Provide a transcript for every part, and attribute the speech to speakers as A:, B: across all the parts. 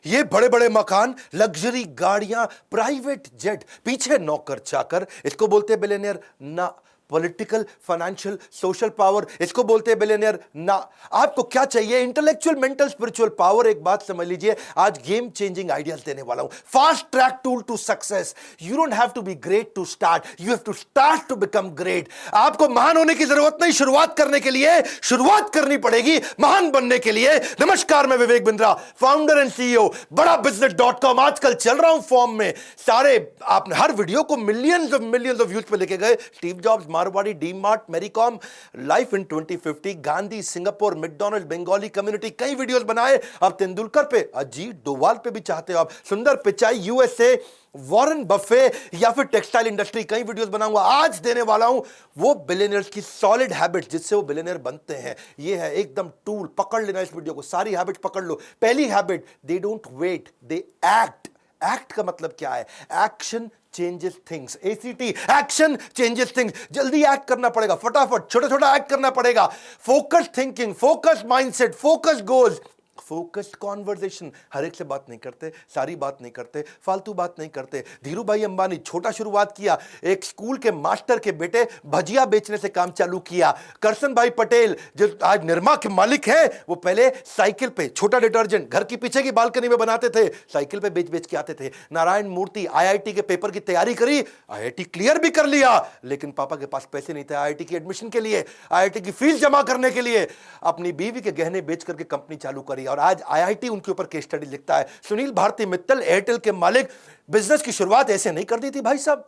A: ये बड़े बड़े मकान, लग्जरी गाड़ियां, प्राइवेट जेट, पीछे नौकर चाकर, इसको बोलते हैं बिलियनियर ना। पॉलिटिकल, फाइनेंशियल, सोशल पावर, इसको बोलते हैं बिलियनियर ना। आपको क्या चाहिए? Intellectual, mental, spiritual power. एक बात समझ लीजिए, आज गेम चेंजिंग आइडियाज देने वाला हूं। Fast track tool to success. You don't have to be great to start, you have to start to become great. आपको महान होने की जरूरत नहीं, शुरुआत करने के लिए शुरुआत करनी पड़ेगी महान बनने के लिए। नमस्कार, मैं Vivek Bindra, founder and CEO बड़ा बिजनेस.com। आजकल चल रहा हूं फॉर्म में। सारे आपने हर वीडियो को मिलियंस ऑफ व्यूज पे लेके गए। Steve Jobs, Marwari, DMart, Mary Kom, life in 2050, Gandhi, Singapore, McDonald, Bengali community, कई वीडियोस बनाए। अब तेंदुलकर पे, अजीत डोभाल पे भी चाहते हो आप, सुंदर पिचाई, यूएसए, वॉरेन बफे, या फिर टेक्सटाइल इंडस्ट्री, कई वीडियोस बनाऊंगा। आज देने वाला हूं वो बिलियनियर्स की सॉलिड हैबिट्स जिससे वो बिलियनियर बनते हैं। ये है एकदम टूल, पकड़ लेना इस वीडियो को, सारी हैबिट्स पकड़ लो। पहली habit, they don't wait, they act. Act का मतलब क्या है? Action changes things. A C T, action changes things. जल्दी एक्ट करना पड़ेगा, फटाफट छोटा छोटा एक्ट करना पड़ेगा। Focus thinking, focus mindset, focus goals, focused conversation. हर एक से बात नहीं करते, सारी बात नहीं करते, फालतू बात नहीं करते। धीरू भाई अंबानी छोटा शुरुआत किया, एक स्कूल के मास्टर के बेटे भजिया बेचने से काम चालू किया। करसन भाई पटेल जो आज निरमा के मालिक हैं, वो पहले साइकिल पे छोटा डिटर्जेंट घर की पीछे की बालकनी में बनाते थे, साइकिल पे बेच बेच के आते थे। नारायण मूर्ति आईआईटी के पेपर की तैयारी करी, आईआईटी क्लियर भी कर लिया, लेकिन पापा के पास पैसे नहीं थे आईआईटी की एडमिशन के लिए, आईआईटी की फीस जमा करने के लिए। अपनी बीवी के गहने बेच करके कंपनी चालू करी और आज आईआईटी उनके ऊपर केस स्टडी लिखता है। सुनील भारती मित्तल, एयरटेल के मालिक, बिजनेस की शुरुआत ऐसे नहीं कर दी थी भाई साहब।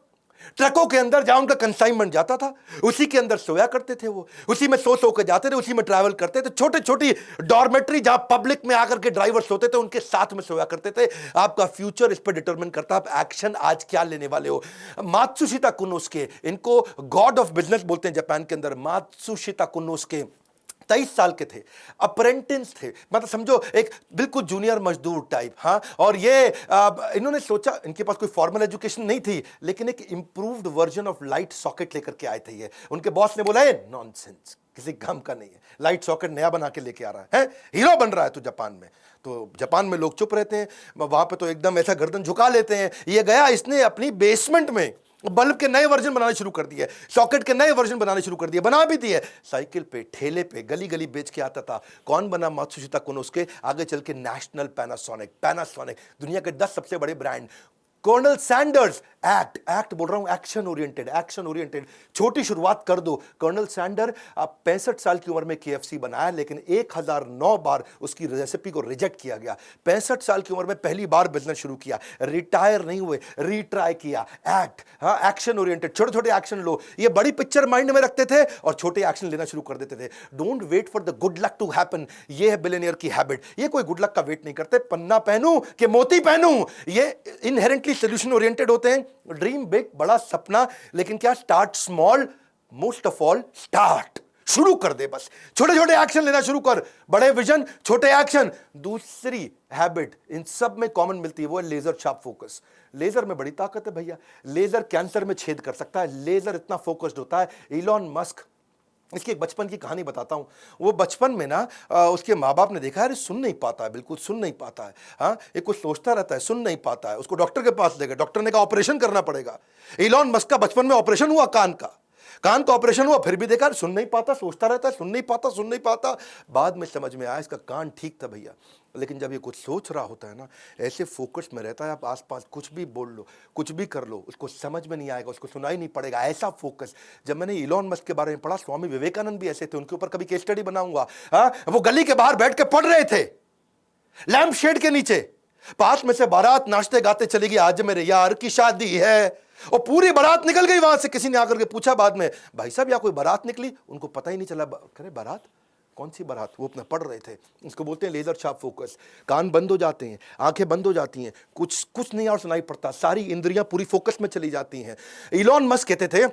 A: ट्रकों के अंदर जहां उनका कंसाइनमेंट जाता था, उसी के अंदर सोया करते थे वो, उसी में सो के जाते थे, उसी में ट्रैवल करते थे। छोटे छोटी डॉर्मेट्री जहां पब्लिक में आकर के ड्राइवर सोते थे, उनके साथ में सोया करते थे। आपका फ्यूचर इस पर डिटरमिन करता है आप एक्शन आज क्या लेने वाले हो। मात्सुशिता कुनोस्के, इनको गॉड ऑफ बिजनेस बोलते हैं जापान के अंदर। मात्सुशिता कुनोस्के 23 साल के थे, अप्रेंटिस थे, मतलब समझो एक बिल्कुल जूनियर मजदूर टाइप। हाँ, और ये इन्होंने सोचा, इनके पास कोई फॉर्मल एजुकेशन नहीं थी, लेकिन एक improved version of light socket लेकर के आए थे ये। उनके बॉस ने बोला, ये नॉनसेंस, किसी काम का नहीं है, लाइट सॉकेट नया बना के लेके आ रहा है, हीरो बन रहा है तू जापान में। तो जापान में लोग चुप रहते हैं, वहां पे तो एकदम ऐसा गर्दन झुका लेते हैं। ये गया, इसने अपनी बेसमेंट में बल्ब के नए वर्जन बनाने शुरू कर दिए, सॉकेट के नए वर्जन बनाने शुरू कर दिए, बना भी दिए। साइकिल पे, ठेले पे, गली गली बेच के आता था। कौन बना? मात्सुशिता कुनोस्के। आगे चल के नेशनल पैनासोनिक, दुनिया के 10 सबसे बड़े ब्रांड। कर्नल सैंडर्स, एक्ट बोल रहा हूं, एक्शन ओरिएंटेड। छोटी शुरुआत कर दो। कर्नल सैंडर 65 साल की उम्र में केएफसी बनाया, लेकिन 1009 बार उसकी रेसिपी को रिजेक्ट किया गया। 65 साल की उम्र में पहली बार बिजनेस शुरू किया, रिटायर नहीं हुए, रीट्राई किया। एक्ट, हाँ, एक्शन ओरिएंटेड, छोटे छोटे एक्शन लो। ये बड़ी पिक्चर माइंड में रखते थे और छोटे एक्शन लेना शुरू कर देते थे। Don't wait for the good luck to happen, ये है बिलियनियर की हैबिट। ये कोई गुड लक का वेट नहीं करते, पन्ना पहनूं कि मोती पहनूं, ये इनहेरेंटली सोल्यूशन ओरिएंटेड होते हैं। ड्रीम बिग, बड़ा सपना, लेकिन क्या? Start small, most of all start, शुरू कर दे बस। छोटे छोटे एक्शन लेना शुरू कर, बड़े विजन, छोटे एक्शन। दूसरी हैबिट इन सब में कॉमन मिलती है, वो है लेजर शार्प फोकस। लेजर में बड़ी ताकत है भैया, लेजर कैंसर में छेद कर सकता है, लेजर इतना फोकस्ड होता है। इलॉन मस्क, इसकी एक बचपन की कहानी बताता हूं। वो बचपन में ना उसके माँ बाप ने देखा है, सुन नहीं पाता है, बिल्कुल सुन नहीं पाता है। हाँ, एक कुछ सोचता रहता है, सुन नहीं पाता है। उसको डॉक्टर के पास ले गए, डॉक्टर ने कहा ऑपरेशन करना पड़ेगा। इलॉन मस्क का बचपन में ऑपरेशन हुआ, कान का ऑपरेशन हुआ, फिर भी देखा सुन नहीं पाता, सोचता रहता है, सुन नहीं पाता। बाद में समझ में आया इसका कान ठीक था भैया। लेकिन जब ये कुछ सोच रहा होता है ना, ऐसे फोकस में रहता है, आप आसपास कुछ भी बोल लो, कुछ भी कर लो, उसको समझ में नहीं आएगा, उसको सुनाई नहीं पड़ेगा, ऐसा फोकस। जब मैंने इलॉन मस्क के बारे में पढ़ा, स्वामी विवेकानंद भी ऐसे थे, उनके ऊपर कभी केस स्टडी बनाऊंगा। हाँ, वो गली के बाहर बैठ के पढ़ रहे थे, लैंप शेड के नीचे, पास में से बारात नाचते गाते चली गई, आज मेरे यार की शादी है, और पूरी बारात निकल गई वहां से। किसी ने आकर के पूछा बाद में, भाई साहब यहाँ कोई बारात निकली? उनको पता ही नहीं चला। करे बारात? कौन सी बारात? वो अपना पढ़ रहे थे। इसको बोलते हैं लेजर शार्प फोकस। कान बंद हो जाते हैं, आंखें बंद हो जाती हैं, कुछ नहीं और सुनाई पड़ता, सारी इंद्रियां पूरी फोकस में चली जाती हैं। इलॉन मस्क कहते थे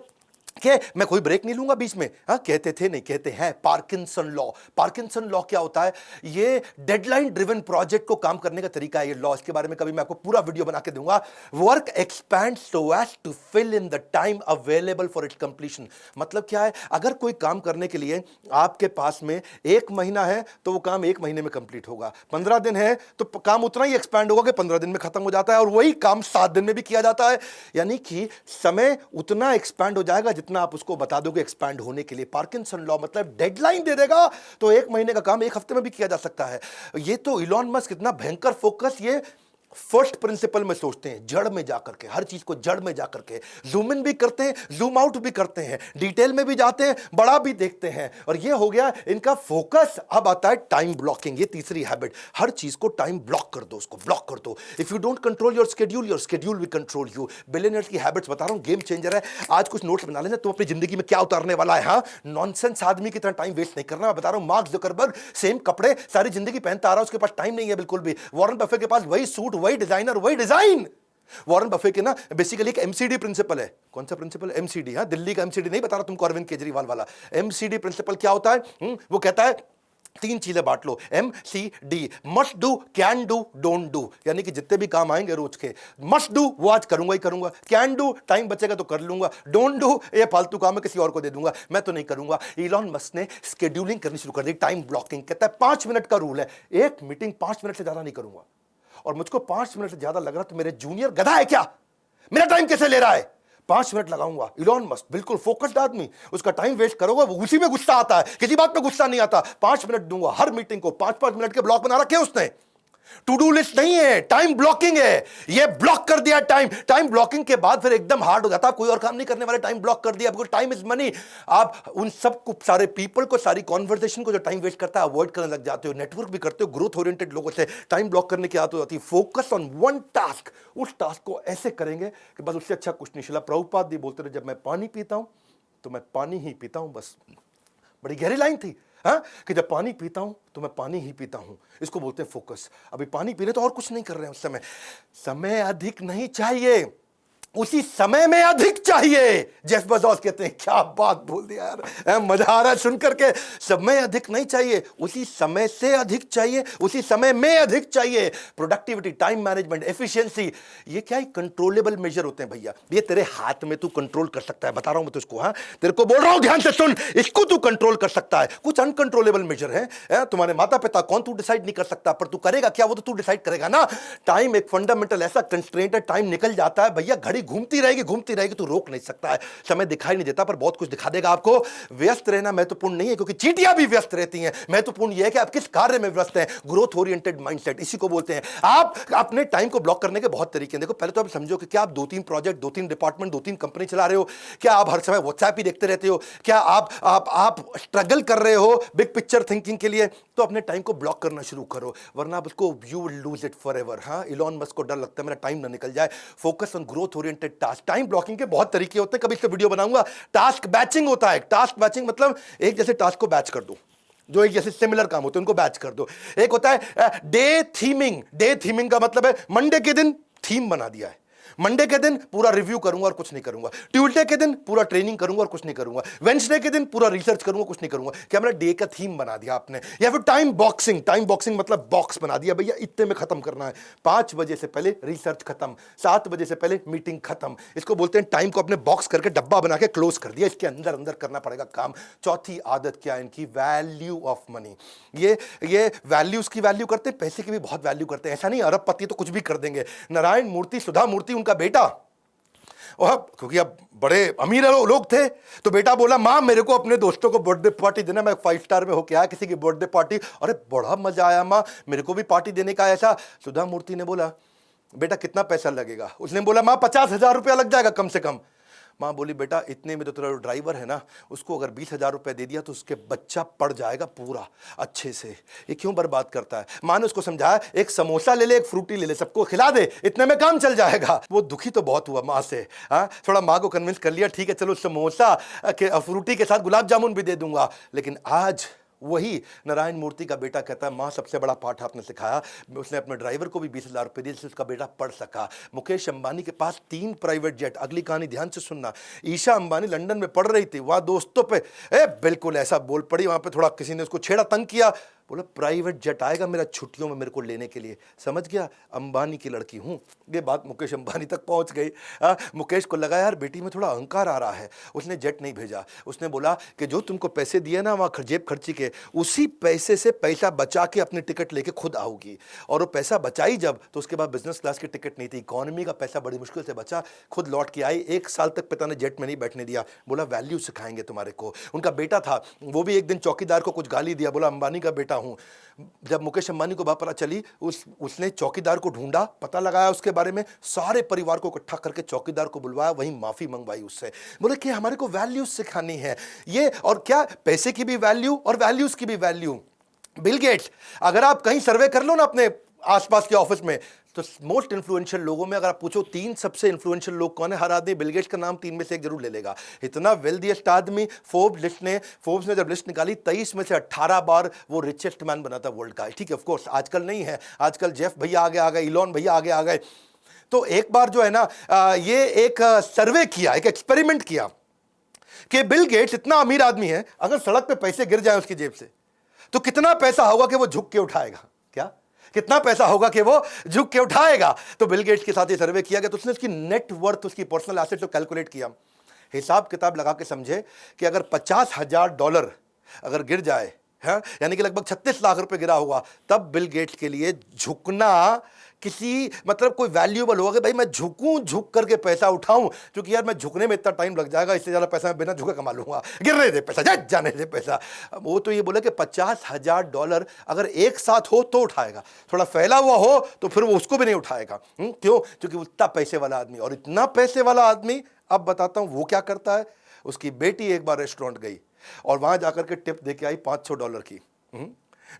A: कि मैं कोई ब्रेक नहीं लूंगा बीच में। हाँ, कहते थे नहीं, कहते हैं पार्किंसन लॉ। पार्किंसन लॉ क्या होता है? ये डेडलाइन ड्रिवन प्रोजेक्ट को काम करने का तरीका है ये लॉ। इसके बारे में कभी मैं आपको पूरा वीडियो बना के दूंगा। Work expand so as to fill in the time available for its completion. मतलब क्या है? अगर कोई काम करने के लिए आपके पास में 1 महीना है तो वो काम 1 महीने में कंप्लीट होगा। 15 दिन है तो काम उतना ही एक्सपैंड होगा कि 15 दिन में खत्म हो जाता है, और वही काम 7 दिन में भी किया जाता है। यानी कि समय उतना एक्सपैंड हो जाएगा जितना आप उसको बता दोगे एक्सपैंड होने के लिए। पार्किंसन लॉ मतलब डेडलाइन दे देगा तो 1 महीने का काम 1 हफ्ते में भी किया जा सकता है। ये तो इलॉन मस्क इतना भयंकर फोकस ये फर्स्ट प्रिंसिपल में सोचते हैं, जड़ में जाकर के, हर चीज को जड़ में जाकर के जूम इन भी करते हैं, जूम आउट भी करते हैं, डिटेल में भी जाते हैं, बड़ा भी देखते हैं। और ये हो गया इनका फोकस। अब आता है टाइम ब्लॉकिंग, ये तीसरी हैबिट। हर चीज को टाइम ब्लॉक कर दो, उसको ब्लॉक कर दो। If you don't control your schedule will control you. Billionaires की हैबिट्स बता रहा हूं, गेम चेंजर है। आज कुछ नोट्स बना लेना, तुम अपनी जिंदगी में क्या उतारने वाला है। हाँ, नॉनसेंस आदमी की तरह टाइम वेस्ट नहीं करना। मैं बता रहा हूं, मार्क जुकरबर्ग सेम कपड़े सारी जिंदगी पहनता आ रहा है, उसके पास टाइम नहीं है बिल्कुल भी। वॉरेन बफे के पास वही सूट, वही डिजाइनर, वही डिजाइन। वॉरेन बफे के ना बेसिकली एक एमसीडी प्रिंसिपल है। कौन सा प्रिंसिपल? एमसीडी। हाँ, दिल्ली का एमसीडी नहीं बता रहा तुमको, अरविंद केजरीवाल वाला एमसीडी प्रिंसिपल। क्या होता है? वो कहता है 3 चीजें बांट लो, MCD, must do, can do, don't do. यानी कि जितने भी काम आएंगे रोज के, मस्ट डू वो आज करूंगा ही करूंगा, कैन डू टाइम बचेगा तो कर लूंगा, डोंट डू ये फालतू काम है किसी और को दे दूंगा, मैं तो नहीं करूंगा। इलॉन मस्क ने स्केड्यूलिंग करनी शुरू कर दी, टाइम ब्लॉकिंग। कहता है 5 मिनट का रूल है, एक मीटिंग 5 मिनट से ज्यादा नहीं करूंगा। और मुझको 5 मिनट से ज्यादा लग रहा तो मेरे जूनियर गधा है क्या, मेरा टाइम कैसे ले रहा है? 5 मिनट लगाऊंगा। इलॉन मस्क बिल्कुल फोकस्ड आदमी, उसका टाइम वेस्ट करोगे वो उसी में गुस्सा आता है, किसी बात पे गुस्सा नहीं आता। 5 मिनट दूंगा हर मीटिंग को, 5-5 मिनट के ब्लॉक बना रखे उसने। टू डू लिस्ट नहीं है, टाइम ब्लॉकिंग है। ये ब्लॉक कर दिया टाइम। टाइम ब्लॉकिंग के बाद फिर एकदम हार्ड हो जाता है, कोई और काम नहीं करने वाले, टाइम ब्लॉक कर दिया। Because time is money. आप उन सब को, सारे पीपल को, सारी कॉन्वर्सेशन को जो टाइम वेस्ट करता है अवॉइड करने लग जाते हो, नेटवर्क भी करते हो ग्रोथ ओरिएंटेड लोगों से। टाइम ब्लॉक करने की आदत हो जाती है। फोकस ऑन वन टास्क, उस टास्क को ऐसे करेंगे कि बस उससे अच्छा कुछ नहीं। शिला प्रभुपाद जी बोलते थे, जब मैं पानी पीता हूं तो मैं पानी ही पीता हूं, बस। बड़ी गहरी लाइन थी। हाँ, कि जब पानी पीता हूं तो मैं पानी ही पीता हूं। इसको बोलते हैं फोकस। अभी पानी पी रहे तो और कुछ नहीं कर रहे हैं उस समय। समय अधिक नहीं चाहिए, उसी समय में अधिक चाहिए। जेफ बेजोस कहते हैं, क्या बात बोल दिया यार, मजा आ रहा है सुन करके। समय अधिक नहीं चाहिए, उसी समय से अधिक चाहिए, उसी समय में अधिक चाहिए। प्रोडक्टिविटी, टाइम मैनेजमेंट, एफिशिएंसी, ये क्या है? कंट्रोलेबल मेजर होते हैं भैया। ये तेरे हाथ में, तू कंट्रोल कर सकता है। बता रहा हूं मैं तुझको। हाँ, तेरे को बोल रहा हूं, ध्यान से सुन, इसको तू कंट्रोल कर सकता है। कुछ अनकंट्रोलेबल मेजर है, तुम्हारे माता पिता कौन, तू डिसाइड नहीं कर सकता, पर तू करेगा क्या वो तो तू डिसाइड करेगा ना। टाइम एक फंडामेंटल ऐसा कंस्ट्रेंट है, टाइम निकल जाता है भैया, घड़ी घूमती रहेगी, तू रोक नहीं सकता है। समय दिखाई नहीं देता पर बहुत कुछ दिखा देगा आपको। व्यस्त रहना महत्वपूर्ण नहीं है, क्योंकि चींटियां भी व्यस्त रहती हैं। महत्वपूर्ण यह है कि आप किस कार्य में व्यस्त हैं। ग्रोथ ओरिएंटेड माइंडसेट, इसी को बोलते हैं। आप अपने टाइम को ब्लॉक करने के बहुत तरीके हैं। देखो, पहले तो आप समझो कि क्या आप 2-3 प्रोजेक्ट, 2-3 डिपार्टमेंट, 2-3 कंपनी चला रहे हो? क्या आप हर समय व्हाट्सएप ही देखते रहते हो? क्या आप स्ट्रगल कर रहे हो बिग पिक्चर थिंकिंग के लिए? तो अपने टाइम को ब्लॉक करना शुरू करो, वरना आप उसको you will lose it forever. हाँ, इलॉन मस्क को डर लगता है मेरा टाइम ना निकल जाए। Focus on growth oriented task. Time blocking के बहुत तरीके होते हैं, कभी इससे वीडियो बनाऊंगा। टास्क बैचिंग होता है। टास्क बैचिंग मतलब एक जैसे टास्क को बैच कर दो, जो एक जैसे सिमिलर काम होते हैं उनको बैच कर दो। एक होता है डे थीमिंग। डे थीमिंग का मतलब है मंडे के दिन थीम बना दिया है, मंडे के दिन पूरा रिव्यू करूंगा और कुछ नहीं करूंगा, ट्यूसडे के दिन पूरा ट्रेनिंग करूंगा और कुछ नहीं करूंगा, वेडनेसडे के दिन पूरा रिसर्च करूंगा, कुछ नहीं करूंगा। क्या मेरा डे का थीम बना दिया आपने? या फिर टाइम बॉक्सिंग। टाइम बॉक्सिंग मतलब बॉक्स बना दिया भैया, इतने में खत्म करना है। 5 बजे से पहले रिसर्च खत्म, 7 बजे से पहले मीटिंग खत्म। इसको बोलते हैं टाइम को अपने बॉक्स करके डब्बा बना के क्लोज कर दिया, इसके अंदर अंदर करना पड़ेगा काम। चौथी आदत क्या है इनकी? Value of money. ये वैल्यूज की वैल्यू करते हैं, पैसे की भी बहुत वैल्यू करते हैं। ऐसा नहीं अरबपति तो कुछ भी कर देंगे। नारायण मूर्ति, सुधा मूर्ति उनका बेटा, और क्योंकि अब बड़े अमीर लोग थे तो बेटा बोला, माँ मेरे को अपने दोस्तों को बर्थडे पार्टी देना, मैं 5 स्टार में होके आया किसी की बर्थडे पार्टी, अरे बड़ा मजा आया माँ, मेरे को भी पार्टी देने का। ऐसा सुधा मूर्ति ने बोला, बेटा कितना पैसा लगेगा? उसने बोला, माँ 50,000 रुपया लग जाएगा कम से कम। माँ बोली, बेटा इतने में तो तेरा ड्राइवर है ना, उसको अगर 20,000 रुपये दे दिया तो उसके बच्चा पड़ जाएगा पूरा अच्छे से, ये क्यों बर्बाद करता है? माँ ने उसको समझाया, एक समोसा ले ले, एक फ्रूटी ले ले, सबको खिला दे, इतने में काम चल जाएगा। वो दुखी तो बहुत हुआ माँ से। हाँ, थोड़ा माँ को कन्विंस कर लिया, ठीक है चलो समोसा फ्रूटी के साथ गुलाब जामुन भी दे दूंगा। लेकिन आज वही नारायण मूर्ति का बेटा कहता है माँ सबसे बड़ा पाठ आपने सिखाया। उसने अपने ड्राइवर को भी 20,000 रुपये दिए जिससे उसका बेटा पढ़ सका। मुकेश अंबानी के पास 3 प्राइवेट जेट। अगली कहानी ध्यान से सुनना। ईशा अंबानी लंदन में पढ़ रही थी, वहाँ दोस्तों पे बिल्कुल ऐसा बोल पड़ी, वहाँ पे थोड़ा किसी ने उसको छेड़ा, तंग किया, बोला प्राइवेट जेट आएगा मेरा छुट्टियों में मेरे को लेने के लिए। समझ गया, अंबानी की लड़की हूँ। ये बात मुकेश अंबानी तक पहुँच गई। मुकेश को लगा यार बेटी में थोड़ा अहंकार आ रहा है, उसने जेट नहीं भेजा। उसने बोला कि जो तुमको पैसे दिए ना वहाँ जेब खर्ची के, उसी पैसे से पैसा बचा के अपनी टिकट लेके खुद आओगी। और वो पैसा बचाई जब, तो उसके बाद बिजनेस क्लास की टिकट नहीं थी, इकॉनमी का पैसा बड़ी मुश्किल से बचा, खुद लौट के आई। 1 साल तक पिता ने जेट में नहीं बैठने दिया, बोला वैल्यू सिखाएंगे तुम्हारे को। उनका बेटा था, वो भी एक दिन चौकीदार को कुछ गाली दिया, बोला अंबानी का बेटा हूँ। जब मुकेश अंबानी को बात पता चली, उसने चौकीदार को ढूंढा, पता लगाया उसके बारे में, सारे परिवार को इकट्ठा करके चौकीदार को बुलवाया, वहीं माफी मंगवाई उससे। बोले कि हमारे को वैल्यूज सिखानी है ये, और क्या पैसे की भी वैल्यू और वैल्यूज की भी वैल्यू। बिल गेट्स, अगर आप कहीं सर्वे कर लो ना अपने आसपास के ऑफिस में, तो मोस्ट इन्फ्लुएंशियल लोगों में अगर आप पूछो 3 सबसे इन्फ्लुएंशियल लोग कौन है, हर आदमी बिल गेट्स का नाम 3 में से एक जरूर ले लेगा। इतना वेल्दीएस्ट आदमी। फोर्ब्स ने जब लिस्ट निकाली, 23 में से 18 बार वो रिचेस्ट मैन बना था वर्ल्ड का। ठीक है, ऑफ कोर्स आजकल नहीं है, आजकल जेफ भैया आगे आ गए, इलॉन भैया आगे आ गए। तो एक बार जो है ना, ये एक सर्वे किया, एक एक्सपेरिमेंट किया कि बिल गेट्स इतना अमीर आदमी है, अगर सड़क पे पैसे गिर जाए उसकी जेब से, तो कितना पैसा होगा कि वो झुक के उठाएगा। क्या कितना पैसा होगा कि वो झुक के उठाएगा। तो बिल गेट्स के साथ ये सर्वे किया गया, तो उसने उसकी नेट वर्थ, उसकी पर्सनल एसेट को कैलकुलेट किया, हिसाब किताब लगा के समझे कि अगर $50,000 अगर गिर जाए, है यानी कि लगभग 36 लाख रुपए गिरा होगा, तब बिल गेट्स के लिए झुकना किसी मतलब कोई वैल्यूएबल होगा कि भाई मैं झुकूं, झुक करके पैसा उठाऊं, क्योंकि यार मैं झुकने में इतना टाइम लग जाएगा, इससे ज्यादा पैसा मैं बिना झुके कमा लूंगा, गिरने दे पैसा, जाने दे पैसा। वो तो ये बोले कि $50,000 अगर एक साथ हो तो उठाएगा, थोड़ा फैला हुआ हो तो फिर वो उसको भी नहीं उठाएगा। क्यों? क्योंकि उतना पैसे वाला आदमी, और इतना पैसे वाला आदमी, अब बताता हूं वो क्या करता है। उसकी बेटी एक बार रेस्टोरेंट गई और वहां जाकर के टिप दे के आई $500 की।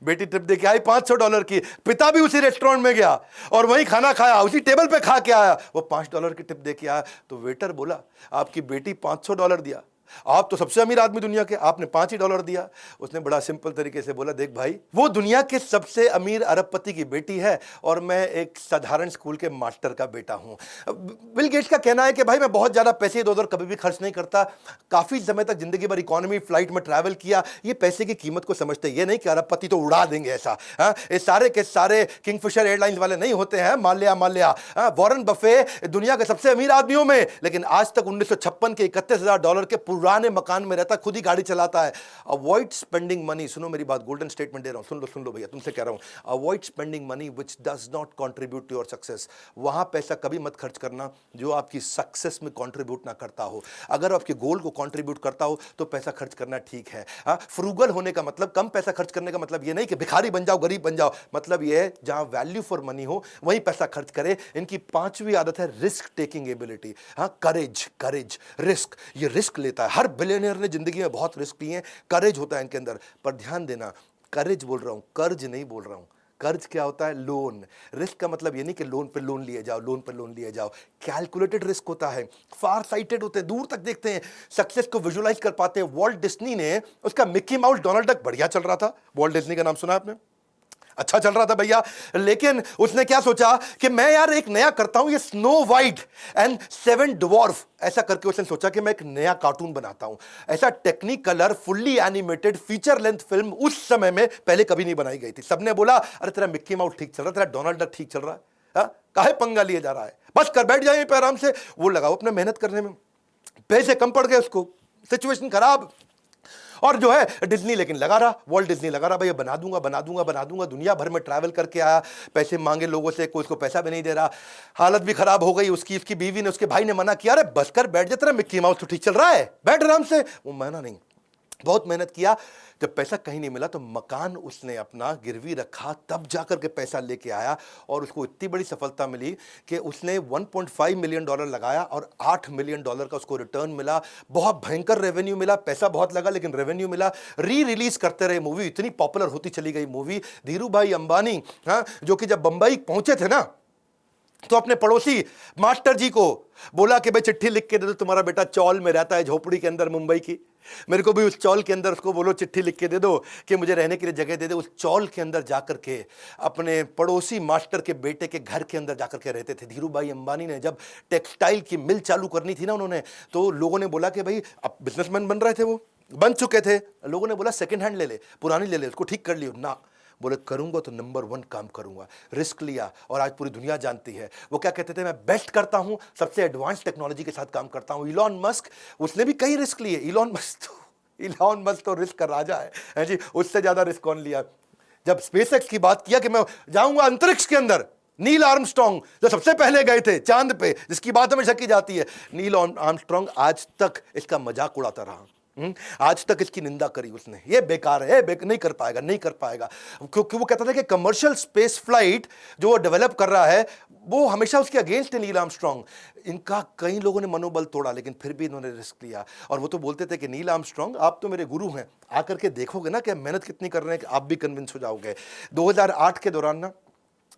A: बेटी टिप दे के आई $500 की। पिता भी उसी रेस्टोरेंट में गया और वहीं खाना खाया, उसी टेबल पे खा के आया, वो $5 की टिप दे के आया। तो वेटर बोला आपकी बेटी $500 दिया, आप तो सबसे अमीर आदमी दुनिया के, आपने $5 ही दिया। उसने बड़ा सिंपल तरीके से बोला देख भाई, वो दुनिया के सबसे अमीर अरबपति की बेटी है और मैं एक साधारण स्कूल के मास्टर का बेटा हूं। बिल गेट्स का कहना है कि भाई मैं बहुत ज्यादा पैसे इधर उधर कभी भी खर्च नहीं करता, काफी समय तक जिंदगी भर इकोनॉमी फ्लाइट में ट्रैवल किया, ये पैसे की कीमत को समझते। ये नहीं कि अरबपति तो उड़ा देंगे ऐसा, ये सारे के सारे किंगफिशर एयरलाइंस वाले नहीं होते हैं, माल्या। वॉरेन बफे दुनिया के सबसे अमीर आदमियों में, लेकिन आज तक 1956 के $31,000 के पुराने मकान में रहता, खुद ही गाड़ी चलाता है। अवॉइड स्पेंडिंग मनी, सुनो मेरी बात, गोल्डन स्टेटमेंट दे रहा हूं, सुन लो भैया, तुमसे कह रहा हूं, avoid spending money which does not contribute to your success. वहां पैसा कभी मत खर्च करना जो आपकी सक्सेस में कंट्रीब्यूट ना करता हो। अगर आपके गोल को कंट्रीब्यूट करता हो तो पैसा खर्च करना ठीक है। फ्रूगल होने का मतलब, कम पैसा खर्च करने का मतलब ये नहीं कि भिखारी बन जाओ, गरीब बन जाओ, मतलब ये है जहां वैल्यू फॉर मनी हो वहीं पैसा खर्च करे। इनकी 5वीं आदत है रिस्क टेकिंग एबिलिटी। करेज, रिस्क, ये रिस्क लेता है। हर बिलियनियर ने जिंदगी में बहुत रिस्क लिए हैं, करेज होता है इनके अंदर। पर ध्यान देना, करेज बोल रहा हूं, कर्ज नहीं बोल रहा हूं। कर्ज क्या होता है? लोन। रिस्क का मतलब ये नहीं कि लोन पे लोन लिए जाओ, कैलकुलेटेड रिस्क होता है, फार साइटेड होते हैं, दूर तक देखते हैं, सक्सेस को विजुअलाइज कर पाते हैं। वॉल्ट डिज्नी ने, उसका मिक्की माउस डोनाल्ड डक बढ़िया चल रहा था, वॉल्ट डिज्नी का नाम सुना आपने, अच्छा चल रहा था भैया, लेकिन उसने क्या सोचा कि मैं यार एक नया करता हूं, ये स्नो वाइट एंड 7 ड्वार्फ, ऐसा करके उसने सोचा कि मैं एक नया कार्टून बनाता हूं। ऐसा Technicolor fully animated feature length film उस समय में पहले कभी नहीं बनाई गई थी। सबने बोला अरे तेरा मिक्की माउस ठीक चल रहा है, तेरा डोनाल्ड डक ठीक चल रहा है, काहे पंगा लिए जा रहा है, बस कर बैठ जाए पे आराम से। वो लगा अपने मेहनत करने में, पैसे कम पड़ गए उसको, सिचुएशन खराब। और जो है डिज्नी लेकिन लगा रहा, वॉल्ट डिज्नी लगा रहा, भैया बना दूंगा। दुनिया भर में ट्रैवल करके आया, पैसे मांगे लोगों से, कोई उसको पैसा भी नहीं दे रहा, हालत भी खराब हो गई उसकी। उसकी बीवी ने, उसके भाई ने मना किया, अरे बस कर बैठ जा, तेरा मिक्की माउस तो ठीक चल रहा है, बैठ आराम से। वो माना नहीं, बहुत मेहनत किया। जब पैसा कहीं नहीं मिला तो मकान उसने अपना गिरवी रखा, तब जाकर के पैसा लेके आया। और उसको इतनी बड़ी सफलता मिली कि उसने $1.5 मिलियन लगाया और $8 मिलियन का उसको रिटर्न मिला। बहुत भयंकर रेवेन्यू मिला, पैसा बहुत लगा लेकिन रेवेन्यू मिला। रिलीज करते रहे मूवी, इतनी पॉपुलर होती चली गई मूवी। धीरू भाई अंबानी, जो कि जब बंबई पहुंचे थे ना, तो अपने पड़ोसी मास्टर जी को बोला कि भाई चिट्ठी लिख के दे दो, तुम्हारा बेटा चौल में रहता है झोपड़ी के अंदर मुंबई की, मेरे को भी उस चौल के अंदर उसको बोलो चिट्ठी लिख के दे दो कि मुझे रहने के लिए जगह दे दो। उस चौल के अंदर जाकर के अपने पड़ोसी मास्टर के बेटे के घर के अंदर जाकर के रहते थे। धीरू भाई अंबानी ने जब टेक्सटाइल की मिल चालू करनी थी ना उन्होंने, तो लोगों ने बोला कि भाई, अब बिजनेसमैन बन रहे थे, वो बन चुके थे, लोगों ने बोला सेकेंड हैंड ले ले, पुरानी ले ले, उसको ठीक कर लियो ना। बोले करूंगा तो नंबर 1 काम करूंगा। रिस्क लिया और आज पूरी दुनिया जानती है। वो क्या कहते थे, मैं बेस्ट करता हूं, सबसे एडवांस टेक्नोलॉजी के साथ काम करता हूं। इलॉन मस्क, उसने भी कई रिस्क लिए। इलॉन मस्क तो रिस्क का राजा है जी, उससे ज्यादा रिस्क कौन लिया। जब स्पेसएक्स की बात किया कि मैं जाऊंगा अंतरिक्ष के अंदर, नील आर्मस्ट्रॉन्ग जो सबसे पहले गए थे चांद पे, जिसकी बात हमेशा की जाती है, नील आर्मस्ट्रॉन्ग आज तक इसका मजाक उड़ाता रहा। आज तक इसकी निंदा करी उसने, ये बेकार है, नहीं कर पाएगा, नहीं कर पाएगा, क्योंकि वो कहता था कि कमर्शियल स्पेस फ्लाइट जो वो डेवलप कर रहा है वो हमेशा उसके अगेंस्ट है नील आर्मस्ट्रॉन्ग। इनका कई लोगों ने मनोबल तोड़ा, लेकिन फिर भी इन्होंने रिस्क लिया। और वो तो बोलते थे कि नील आर्मस्ट्रॉन्ग आप तो मेरे गुरु हैं, आकर के देखोगे ना कि मेहनत कितनी कर रहे हैं कि आप भी कन्विंस हो जाओगे। 2008 के दौरान ना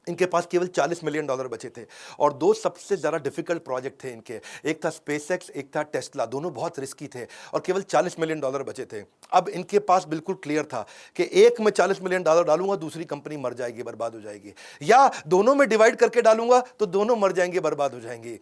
A: इनके पास केवल $40 मिलियन बचे थे और 2 सबसे ज़्यादा डिफिकल्ट प्रोजेक्ट थे इनके, एक था स्पेसएक्स, एक था टेस्ला। दोनों बहुत रिस्की थे और केवल $40 मिलियन बचे थे। अब इनके पास बिल्कुल क्लियर था कि एक में $40 मिलियन डालूंगा, दूसरी कंपनी मर जाएगी, बर्बाद हो जाएगी, या दोनों में डिवाइड करके डालूंगा तो दोनों मर जाएंगे, बर्बाद हो जाएंगी।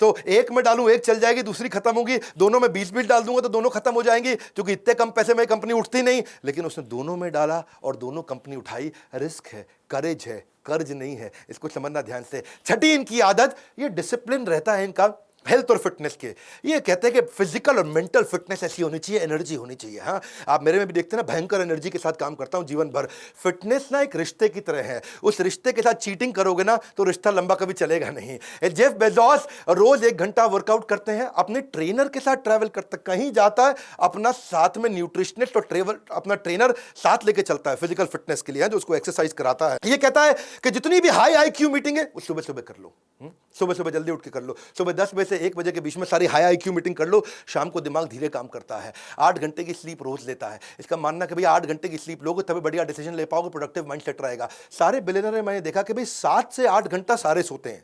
A: तो एक में डालूं, एक चल जाएगी, दूसरी खत्म होगी, दोनों में 20-20 डाल दूंगा तो दोनों खत्म हो जाएंगी, क्योंकि इतने कम पैसे में कंपनी उठती नहीं। लेकिन उसने दोनों में डाला और दोनों कंपनी उठाई। रिस्क है, करेज है, कर्ज नहीं है, इसको समझना ध्यान से। छठी इनकी आदत, ये डिसिप्लिन रहता है इनका हेल्थ और फिटनेस के। ये कहते हैं कि फिजिकल और मेंटल फिटनेस ऐसी होनी चाहिए, एनर्जी होनी चाहिए। हाँ, आप मेरे में भी देखते हैं ना, भयंकर एनर्जी के साथ काम करता हूं जीवन भर। फिटनेस ना एक रिश्ते की तरह है, उस रिश्ते के साथ चीटिंग करोगे ना तो रिश्ता लंबा कभी चलेगा नहीं। जेफ बेजोस रोज 1 घंटा वर्कआउट करते हैं, अपने ट्रेनर के साथ ट्रैवल करते, कहीं जाता है अपना साथ में न्यूट्रिशनिस्ट और अपना ट्रेनर साथ लेके चलता है फिजिकल फिटनेस के लिए, जो उसको एक्सरसाइज कराता है। ये कहता है कि जितनी भी हाई IQ मीटिंग है वो सुबह सुबह कर लो, सुबह सुबह जल्दी उठ के कर लो। सुबह 10 बजे से 1 बजे के बीच में सारी हाई IQ मीटिंग कर लो। शाम को दिमाग धीरे काम करता है। 8 घंटे की स्लीप रोज लेता है। इसका मानना कि भाई 8 घंटे की स्लीप लोगे तभी बढ़िया डिसीजन ले पाओगे, प्रोडक्टिव माइंडसेट रहेगा। सारे बिलियनर में मैंने देखा कि भाई 7 से 8 घंटा सारे सोते हैं,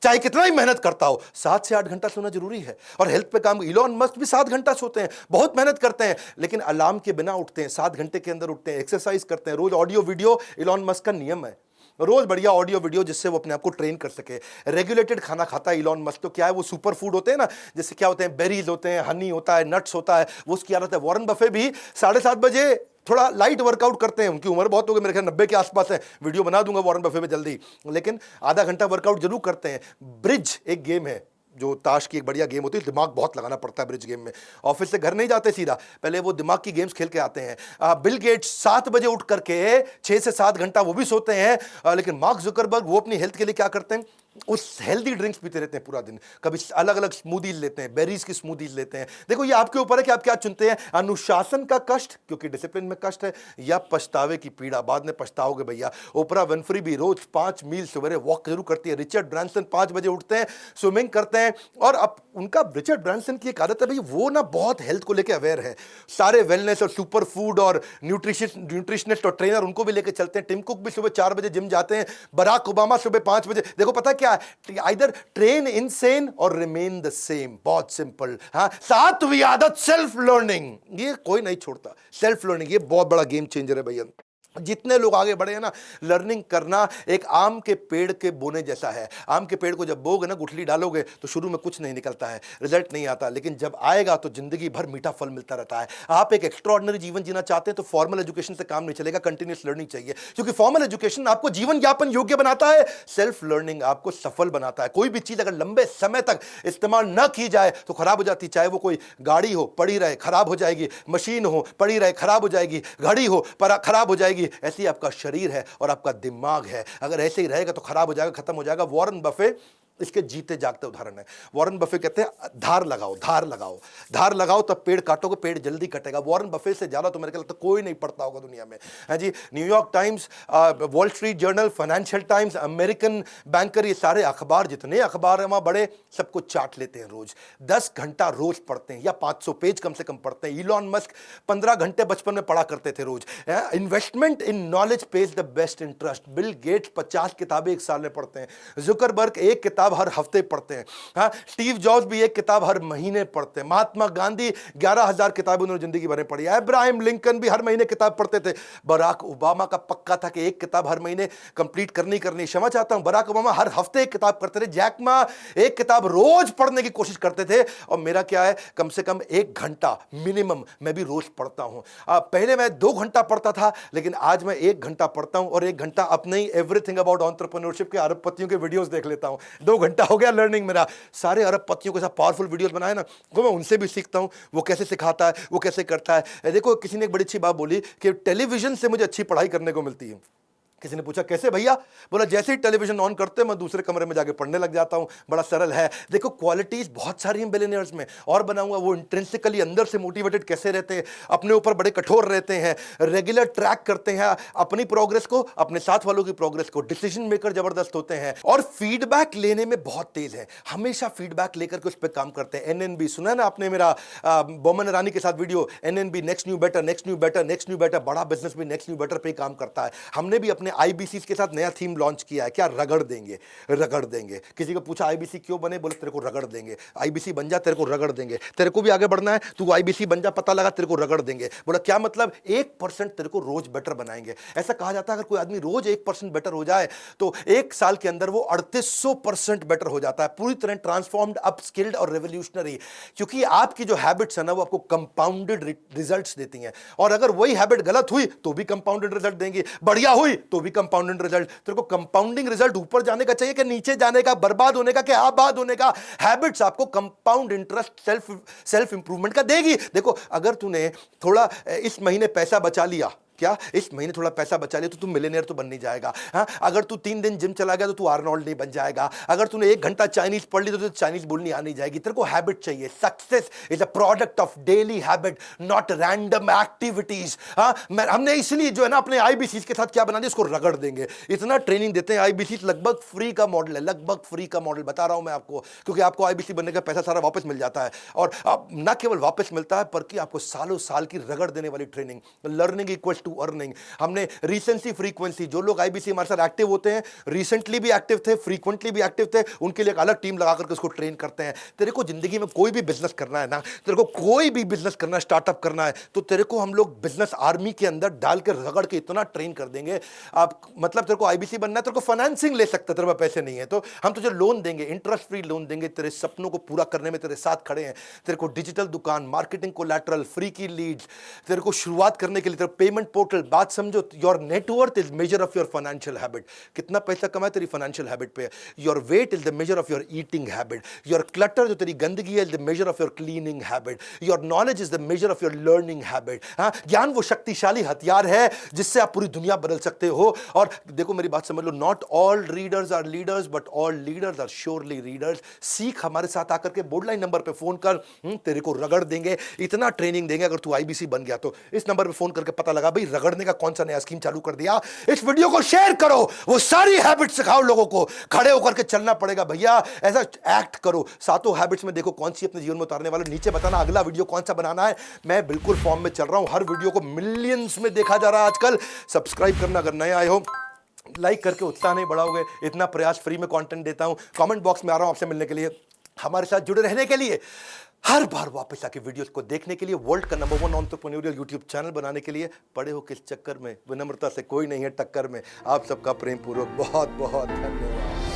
A: चाहे कितना ही मेहनत करता हो, 7 से 8 घंटा सोना जरूरी है। और हेल्थ पे काम, इलॉन मस्क भी 7 घंटा सोते हैं, बहुत मेहनत करते हैं, लेकिन अलार्म के बिना उठते हैं, 7 घंटे के अंदर उठते हैं, एक्सरसाइज करते हैं, रोज ऑडियो वीडियो। इलॉन मस्क का नियम है रोज बढ़िया ऑडियो वीडियो, जिससे वो अपने आप को ट्रेन कर सके। रेगुलेटेड खाना खाता है इलॉन मस्क। तो क्या है, वो सुपर फूड होते हैं ना, जैसे क्या होते हैं, बेरीज होते हैं, हनी होता है, नट्स होता है, वो उसकी आदत है। वॉरेन बफे भी 7:30 बजे थोड़ा लाइट वर्कआउट करते हैं। उनकी उम्र बहुत हो गई, मेरे ख्याल 90 के आसपास है, वीडियो बना दूंगा वॉरेन बफे में जल्दी, लेकिन आधा घंटा वर्कआउट जरूर करते हैं। ब्रिज एक गेम है, जो ताश की एक बढ़िया गेम होती है, दिमाग बहुत लगाना पड़ता है ब्रिज गेम में। ऑफिस से घर नहीं जाते सीधा, पहले वो दिमाग की गेम्स खेल के आते हैं। बिल गेट्स 7 बजे उठ करके 6 से 7 घंटा वो भी सोते हैं। लेकिन मार्क जुकरबर्ग, वो अपनी हेल्थ के लिए क्या करते हैं, उस हेल्दी ड्रिंक्स पीते रहते हैं पूरा दिन। कभी अलग अलग स्मूदीज लेते हैं, बेरीज की स्मूदीज लेते हैं। देखो ये आपके ऊपर है कि आप क्या चुनते हैं, अनुशासन का कष्ट, क्योंकि डिसिप्लिन में कष्ट है, या पछतावे की पीड़ा, बाद में पछताओगे भैया। ओपरा विनफ्री भी रोज 5 मील सवेरे वॉक जरूर करती है। रिचर्ड ब्रांसन 5 बजे उठते हैं, स्विमिंग करते हैं। और अब उनका, रिचर्ड ब्रांसन की एक आदत है भाई, वो ना बहुत हेल्थ को लेकर अवेयर है। सारे वेलनेस और सुपर फूड और न्यूट्रिशनिस्ट और ट्रेनर उनको भी लेकर चलते हैं। टिम कुक भी सुबह 4 बजे जिम जाते हैं। बराक ओबामा सुबह 5 बजे। देखो पता क्या है, आइदर ट्रेन इनसेन और रिमेन द सेम, बहुत सिंपल। हाँ, 7वीं आदत सेल्फ लर्निंग, ये कोई नहीं छोड़ता। सेल्फ लर्निंग ये बहुत बड़ा गेम चेंजर है भैया। जितने लोग आगे बढ़े हैं ना, लर्निंग करना एक आम के पेड़ के बोने जैसा है। आम के पेड़ को जब बोगे ना, गुठली डालोगे तो शुरू में कुछ नहीं निकलता है, रिजल्ट नहीं आता, लेकिन जब आएगा तो जिंदगी भर मीठा फल मिलता रहता है। आप एक एक्स्ट्रॉर्डिनरी जीवन जीना चाहते हैं तो फॉर्मल एजुकेशन से काम नहीं चलेगा, कंटिन्यूस लर्निंग चाहिए, क्योंकि फॉर्मल एजुकेशन आपको जीवन यापन योग्य बनाता है, सेल्फ लर्निंग आपको सफल बनाता है। कोई भी चीज अगर लंबे समय तक इस्तेमाल न की जाए तो खराब हो जाती है। चाहे वो कोई गाड़ी हो, पड़ी रहे खराब हो जाएगी, मशीन हो, पड़ी रहे खराब हो जाएगी, घड़ी हो पर खराब हो जाएगी। ऐसी आपका शरीर है और आपका दिमाग है, अगर ऐसे ही रहेगा तो खराब हो जाएगा, खत्म हो जाएगा। वॉरेन बफे इसके जीते जागते उदाहरण है। वॉरेन बफे कहते हैं धार लगाओ, धार लगाओ, धार लगाओ, तब पेड़ काटोगे, पेड़ जल्दी कटेगा। वॉरेन बफे से ज्यादा तो मेरे को लगता है कोई नहीं पढ़ता होगा दुनिया में, है जी। New York Times, Wall Street Journal, Financial Times, American banker, ये सारे अखबार, जितने अखबार हैं वहां बड़े, सबको चाट लेते हैं रोज। 10 घंटा रोज पढ़ते हैं या 500 पेज कम से कम पढ़ते हैं। इलॉन मस्क 15 घंटे बचपन में पढ़ा करते थे रोज। Investment in knowledge pays the best interest. Bill Gates 50 किताबें एक साल में पढ़ते हैं। जुकरबर्ग एक किताब हर हफ्ते पढ़ते हैं। हाँ, स्टीव जॉब्स भी एक किताब हर महीने पढ़ते हैं। महात्मा गांधी 11,000 किताबें उन्होंने जिंदगी भर में पढ़ी है। अब्राहम लिंकन भी हर महीने किताब पढ़ते थे। बराक ओबामा का पक्का था कि एक किताब हर महीने कंप्लीट करनी क्षमा चाहता हूं, बराक ओबामा हर हफ्ते एक किताब करते थे। जैक मा एक किताब रोज पढ़ने की कोशिश करते थे। और मेरा क्या है, कम से कम 1 घंटा मिनिमम मैं भी रोज पढ़ता हूं। पहले मैं 2 घंटा पढ़ता था, लेकिन आज मैं 1 घंटा पढ़ता हूं और 1 घंटा अपने ही एवरीथिंग अबाउट एंटरप्रेन्योरशिप के अरबपतियों के वीडियोस देख लेता हूं। 2 घंटा हो गया लर्निंग मेरा। सारे अरबपतियों के साथ पावरफुल वीडियोस बनाए ना, वो मैं उनसे भी सीखता हूं, वो कैसे सिखाता है, वो कैसे करता है। देखो, किसी ने एक बड़ी अच्छी बात बोली कि टेलीविजन से मुझे अच्छी पढ़ाई करने को मिलती है। किसी ने पूछा कैसे भैया? बोला जैसे ही टेलीविजन ऑन करते हैं मैं दूसरे कमरे में जाके पढ़ने लग जाता हूं। बड़ा सरल है। देखो, क्वालिटीज बहुत सारी हैं बिलियनियर्स में, और बनाऊंगा। वो इंट्रिंसिकली अंदर से मोटिवेटेड कैसे रहते हैं, अपने ऊपर बड़े कठोर रहते हैं, रेगुलर ट्रैक करते हैं अपनी प्रोग्रेस को, अपने साथ वालों की प्रोग्रेस को, डिसीजन मेकर जबरदस्त होते हैं, और फीडबैक लेने में बहुत तेज है। हमेशा फीडबैक लेकर के उस पर काम करते हैं। एनएनबी सुना ना आपने मेरा बोमन ईरानी के साथ video, NNB next new better, next new better, next new better. बड़ा बिजनेस भी नेक्स्ट न्यू बेटर पे काम करता है। हमने भी अपने आईबीसी के साथ नया थीम लॉन्च किया है, क्या? रगड़ देंगे, रगड़ देंगे। किसी को पूछा आईबीसी क्यों बने? बोले तेरे को रगड़ देंगे। आईबीसी बन जा, तेरे को रगड़ देंगे। तेरे को भी आगे बढ़ना है, तू आईबीसी बन जा, पता लगा, तेरे को रगड़ देंगे। बोला क्या मतलब? 1% तेरे को रोज बेटर बनाएंगे। ऐसा कहा जाता है अगर कोई आदमी रोज 1% बेटर हो जाए तो 1 साल के अंदर वो 3800% बेटर हो जाता है, पूरी तरह ट्रांसफॉर्म्ड, अपस्किल्ड और रेवोल्यूशनरी। क्योंकि आपकी जो हैबिट्स है ना, वो आपको कंपाउंडेड रिजल्ट्स देती हैं। और अगर वही हैबिट गलत हुई तो भी कंपाउंडेड रिजल्ट देंगी, बढ़िया हुई तो भी कंपाउंडेड रिजल्ट। तेरे को कंपाउंडिंग रिजल्ट ऊपर जाने का चाहिए कि नीचे जाने का, बर्बाद होने का कि आबाद होने का? हैबिट्स आपको कंपाउंड इंटरेस्ट, सेल्फ इंप्रूवमेंट का देगी। देखो, अगर तूने थोड़ा इस महीने पैसा बचा लिया, क्या इस महीने थोड़ा पैसा बचा लिया, तो तू मिलियनेयर तो बन नहीं जाएगा। हाँ, अगर तू 3 दिन जिम चला गया तो तू आर्नोल्ड नहीं बन जाएगा। अगर तूने 1 घंटा चाइनीज पढ़ ली तो तुझे चाइनीज बोलनी आनी जाएगी। तेरे को हैबिट चाहिए। Success is a product of daily habit, not random activities. हाँ, हमने इसलिए जो है ना अपने आईबीसी के साथ क्या बना दिया, इसको रगड़ देंगे। इतना ट्रेनिंग देते हैं आईबीसी, लगभग फ्री का मॉडल है, लगभग फ्री का मॉडल बता रहा हूं मैं आपको, क्योंकि आपको आईबीसी बनने का पैसा सारा वापस मिल जाता है। और न केवल वापस मिलता है, बल्कि आपको सालों साल की रगड़ देने वाली training. Learning equals to earning. हमने रिसेंसी फ्रीक्वेंसी, जो लोग आईबीसी हमारे साथ एक्टिव होते हैं, रिसेंटली भी एक्टिव थे, फ्रीक्वेंटली भी एक्टिव थे, उनके लिए एक अलग टीम लगा करके उसको ट्रेन करते हैं। तेरे को जिंदगी में कोई भी बिजनेस करना है ना, तेरे को कोई भी बिजनेस करना है, स्टार्टअप करना है, तो तेरे को हम लोग बिजनेस आर्मी के अंदर डाल के रगड़ के इतना ट्रेन कर देंगे। आप मतलब तेरे को आईबीसी बनना है, तेरे को फाइनेंसिंग ले सकते, तेरे पास पैसे नहीं है तो हम तुझे लोन देंगे, इंटरेस्ट फ्री लोन देंगे, तेरे सपनों को पूरा करने में तेरे साथ खड़े हैं। तेरे को डिजिटल दुकान, मार्केटिंग कोलैटरल, फ्री की लीड्स, तेरे को शुरुआत करने के लिए तेरे पेमेंट पोर्टल। बात समझो, your net worth is measure of your financial habit. कितना पैसा कमाए तेरी फाइनेंशियल हैबिट पे। Your weight is the measure of your eating habit. Your clutter, जो तेरी गंदगी है, is the measure of your cleaning habit. Your knowledge is the measure of your learning habit. हाँ, ज्ञान वो शक्तिशाली हथियार है जिससे आप पूरी दुनिया बदल सकते हो। और देखो मेरी बात समझ लो, not all readers are leaders but all leaders are surely readers. सीख हमारे साथ आकर के बोर्ड लाइन नंबर पे फोन कर, तेरे को रगड़ देंगे, इतना ट्रेनिंग देंगे। अगर तू आईबीसी बन गया तो इस नंबर पे फोन करके पता लगा भाई रगड़ने का कौन सा नया स्कीम चालू कर दिया। इस वीडियो को शेयर करो, वो सारी हैबिट सिखाओ लोगों को। खड़े होकर के चलना पड़ेगा भैया, ऐसा एक्ट करो। सातों हैबिट्स में देखो कौन सी अपने जीवन में उतारने वाले। नीचे बताना अगला वीडियो कौन सा बनाना है। मैं बिल्कुल फॉर्म में चल रहा हूं, हर वीडियो को मिलियंस में देखा जा रहा है आजकल। सब्सक्राइब करना अगर नए आए हो, लाइक करके उत्साह नहीं बढ़ाओगे। इतना प्रयास फ्री में कंटेंट देता हूं। कमेंट बॉक्स में आ रहा हूं आपसे मिलने के लिए, हमारे साथ जुड़े रहने के लिए, हर बार वापस आके वीडियोस को देखने के लिए, वर्ल्ड का नंबर 1 एंटरप्रेन्योरियल यूट्यूब चैनल बनाने के लिए। पड़े हो किस चक्कर में? विनम्रता से कोई नहीं है टक्कर में। आप सबका प्रेम पूर्वक बहुत बहुत धन्यवाद।